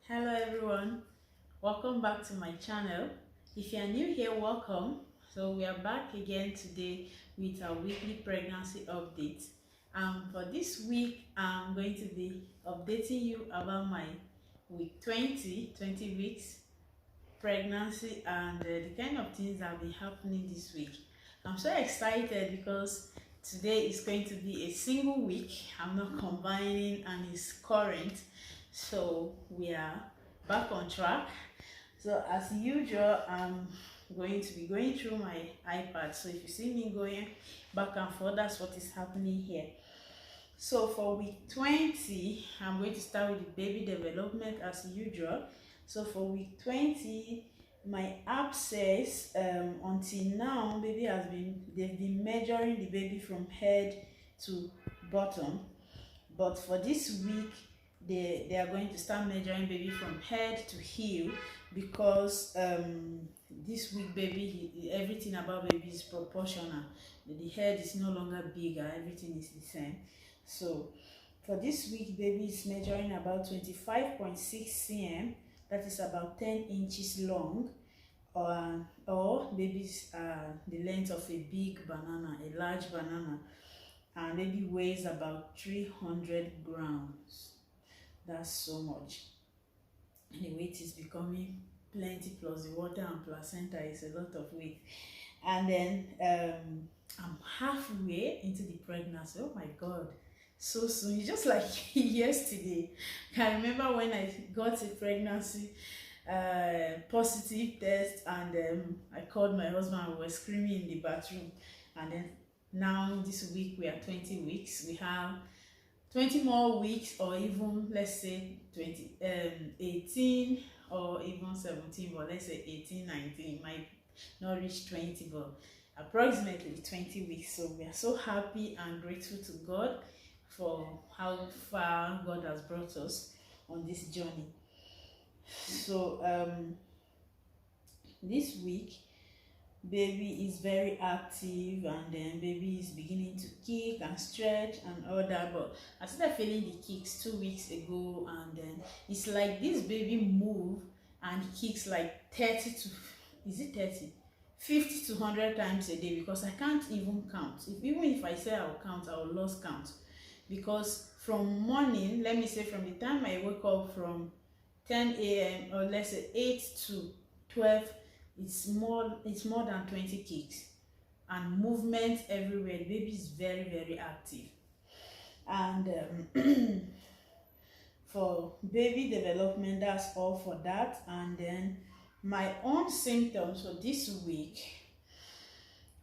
Hello everyone, welcome back to my channel. If you are new here, welcome. So we are back again today with our weekly pregnancy update. For this week I'm going to be updating you about my week 20 weeks pregnancy and the kind of things that will be happening this week. I'm so excited because today is going to be a single week. I'm not combining and it's current, so we are back on track. So as usual, I'm going to be going through my iPad, so if you see me going back and forth, that's what is happening here. So for week 20, I'm going to start with the baby development as usual. So for week 20, my app says until now they've been measuring the baby from head to bottom, but for this week they are going to start measuring baby from head to heel, because this week baby, everything about baby is proportional. The head is no longer bigger, everything is the same. So for this week baby is measuring about 25.6 cm, that is about 10 inches long, or baby's the length of a big banana, a large banana, and baby weighs about 300 grams. That's so much. And the weight is becoming plenty, plus the water and placenta is a lot of weight. And then I'm halfway into the pregnancy. Oh my god, so soon. It's just like yesterday. I remember when I got a pregnancy positive test, and I called my husband and we were screaming in the bathroom. And then now this week we are 20 weeks. We have 20 more weeks, or even let's say 18 or even 17, but let's say 18, 19, might not reach 20, but approximately 20 weeks. So we are so happy and grateful to God for how far God has brought us on this journey. So this week baby is very active, and then baby is beginning to kick and stretch and all that. But I started feeling the kicks 2 weeks ago, and then it's like this baby move and kicks like 30 to, is it 30, 50 to 100 times a day, because I can't even count. Even if I say I'll count, I'll lose count, because from morning, let me say from the time I wake up from 10 a.m. or let's say 8 to 12, it's more than 20 kicks and movement everywhere. The baby is very active. And for baby development, that's all for that. And then my own symptoms for this week,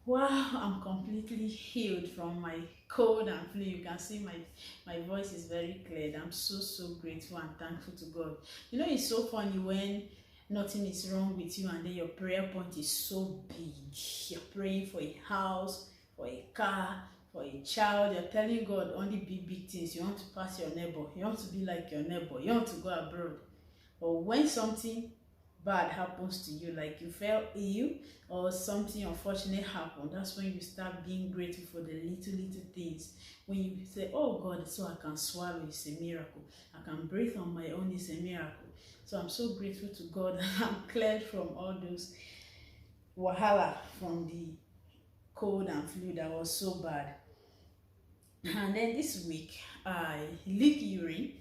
wow, I'm completely healed from my cold and flu. You can see my voice is very clear. I'm so grateful and thankful to God. You know, it's so funny when nothing is wrong with you, and then your prayer point is so big. You're praying for a house, for a car, for a child. You're telling God only big things. You want to pass your neighbor, you want to be like your neighbor, you want to go abroad. But when something bad happens to you, like you fell ill or something unfortunate happened, that's when you start being grateful for the little things. When you say, oh God, so I can swallow, it's a miracle. I can breathe on my own, it's a miracle. So I'm so grateful to God that I'm cleared from all those wahala from the cold and flu that was so bad. And then this week I leak urine.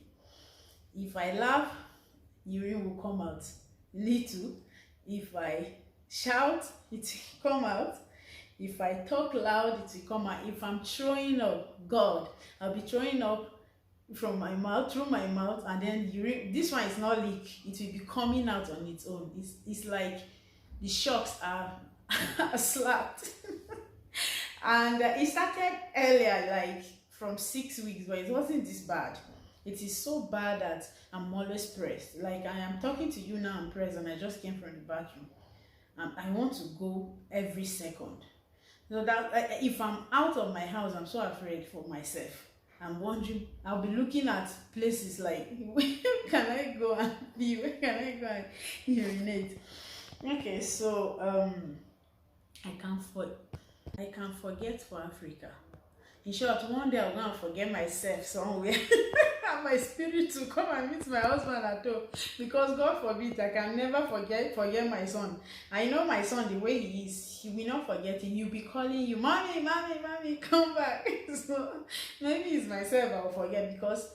If I laugh, urine will come out little. If I shout, it will come out. If I talk loud, it will come out. If I'm throwing up, God, I'll be throwing up from my mouth, through my mouth, and then urine. This one is not leak, it will be coming out on its own. It's like the shocks are slapped. And it started earlier, like from 6 weeks, but it wasn't this bad. It is so bad that I'm always pressed. Like I am talking to you now, I'm pressed, and I just came from the bathroom. I want to go every second. So that if I'm out of my house, I'm so afraid for myself. I'm wondering, I'll be looking at places like, where can I go and be? Where can I go and urinate? Okay, so I can forget for Africa. In short, one day I'm gonna forget myself somewhere. And my spirit to come and meet my husband at home, because God forbid I can never forget my son. I know my son, the way he is, he will not forget him. He'll be calling you, mommy, mommy, mommy, come back. So maybe it's myself I will forget, because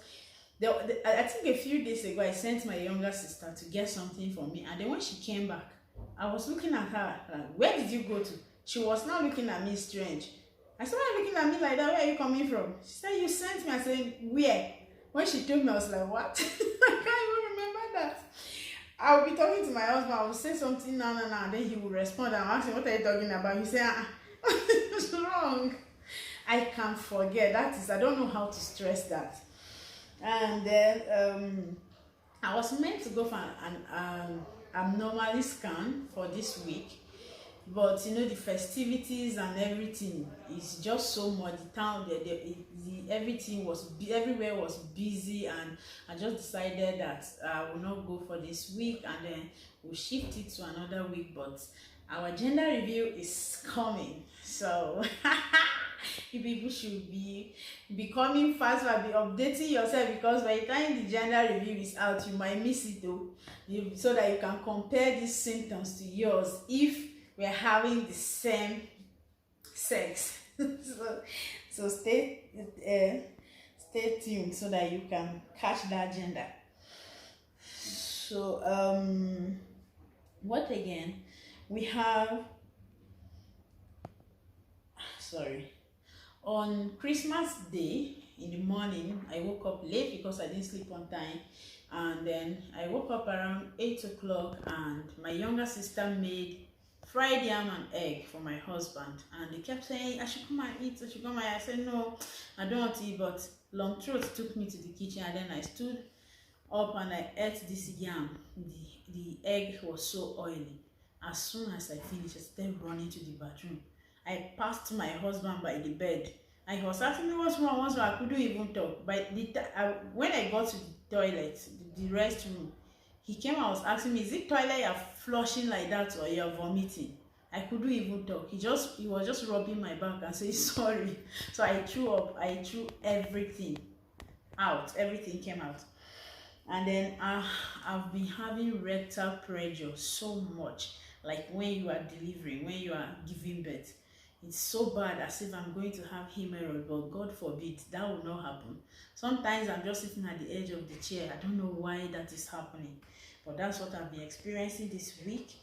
I think a few days ago I sent my younger sister to get something for me, and then when she came back, I was looking at her like, where did you go to? She was now looking at me strange. I said, why are you looking at me like that? Where are you coming from? She said, you sent me. I said, where? When she told me, I was like, what? I can't even remember that. I will be talking to my husband. I will say something now, and then he will respond. And I'll ask him, what are you talking about? He said, what's wrong? I can forget. That is, I don't know how to stress that. And then I was meant to go for an abnormally scan for this week, but you know, the festivities and everything is just so much. The town, everything was, everywhere was busy, and I just decided that I will not go for this week, and then we'll shift it to another week. But our gender review is coming, so you people should be becoming fast and be updating yourself, because by the time the gender review is out, you might miss it though, so that you can compare these symptoms to yours if we're having the same sex. So stay tuned so that you can catch that gender. So what again? We have, sorry, on Christmas Day in the morning, I woke up late because I didn't sleep on time, and then I woke up around 8 o'clock, and my younger sister made fried yam and egg for my husband, and they kept saying I should come and eat, I should come and eat. I said no, I don't want to eat, but long throat took me to the kitchen, and then I stood up and I ate this yam. The egg was so oily. As soon as I finished, I started running to the bathroom. I passed my husband by the bed, and he was asking me what's wrong, what's wrong. I couldn't even talk. But when I got to the toilet, the restroom, he came and was asking me, is it toilet you're flushing like that or you're vomiting? I couldn't even talk. He was just rubbing my back and saying sorry. So I threw up. I threw everything out. Everything came out. And then I've been having rectal pressure so much. Like when you are delivering, when you are giving birth, it's so bad, as if I'm going to have hemorrhoid, but God forbid, that will not happen. Sometimes I'm just sitting at the edge of the chair. I don't know why that is happening, but that's what I've been experiencing this week.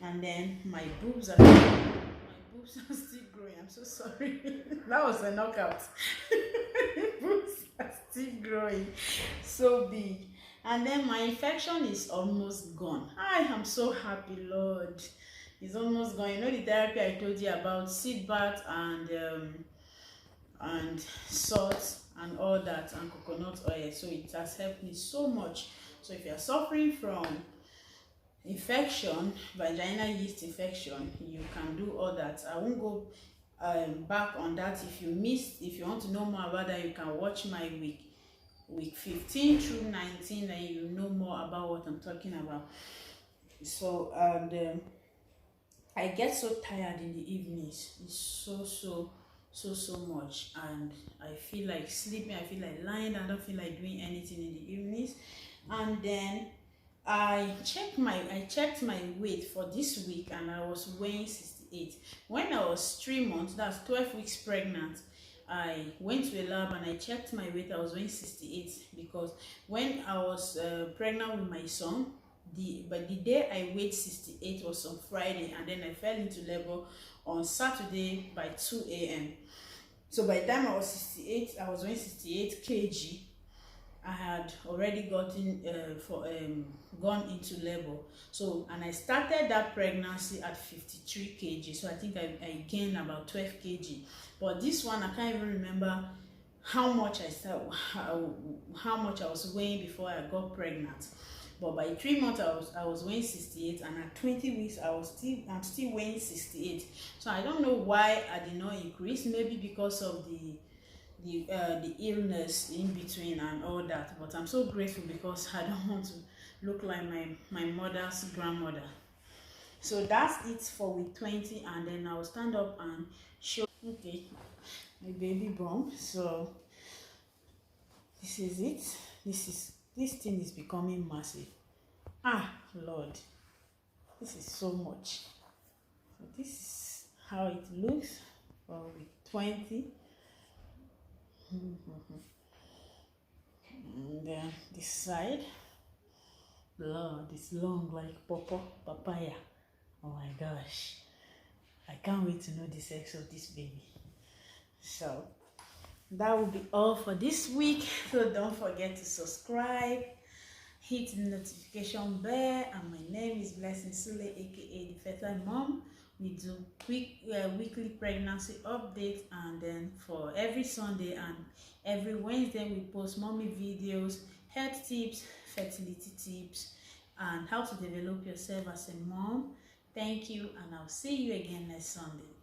And then my boobs are still growing. I'm so sorry. That was a knockout. Boobs are still growing so big. And then my infection is almost gone. I am so happy, Lord. It's almost gone. You know the therapy I told you about, seed bath and salt and all that, and coconut oil. So it has helped me so much. So if you are suffering from infection, vaginal yeast infection, you can do all that. I won't go back on that. If you want to know more about that, you can watch my week 15 through 19, and you know more about what I'm talking about. So and I get so tired in the evenings. It's so much, and I feel like sleeping. I feel like lying. I don't feel like doing anything in the evenings. And then I checked my weight for this week, and I was weighing 68. When I was 3 months, that's 12 weeks pregnant, I went to a lab and I checked my weight. I was weighing 68, because when I was pregnant with my son, the day I weighed 68 was on Friday, and then I fell into labor on Saturday by 2 a.m. So by the time I was 68, I was weighing 68 kg. I had already gone into labor. So, and I started that pregnancy at 53 kg. So I think I gained about 12 kg. But this one, I can't even remember how much how much I was weighing before I got pregnant. But by 3 months, I was weighing 68, and at 20 weeks, I'm still weighing 68. So I don't know why I did not increase. Maybe because of the illness in between and all that. But I'm so grateful, because I don't want to look like my mother's grandmother. So that's it for week 20, and then I'll stand up and show. Okay, my baby bump. So this is it. This thing is becoming massive. Ah, Lord, this is so much. So this is how it looks for week 20. And then this side, Lord, it's long like papaya. Oh my gosh, I can't wait to know the sex of this baby. So that will be all for this week. So don't forget to subscribe, hit the notification bell, and my name is Blessing Sule, aka the Fertile Mom. We do weekly pregnancy updates, and then for every Sunday and every Wednesday we post mommy videos, health tips, fertility tips, and how to develop yourself as a mom. Thank you, and I'll see you again next Sunday.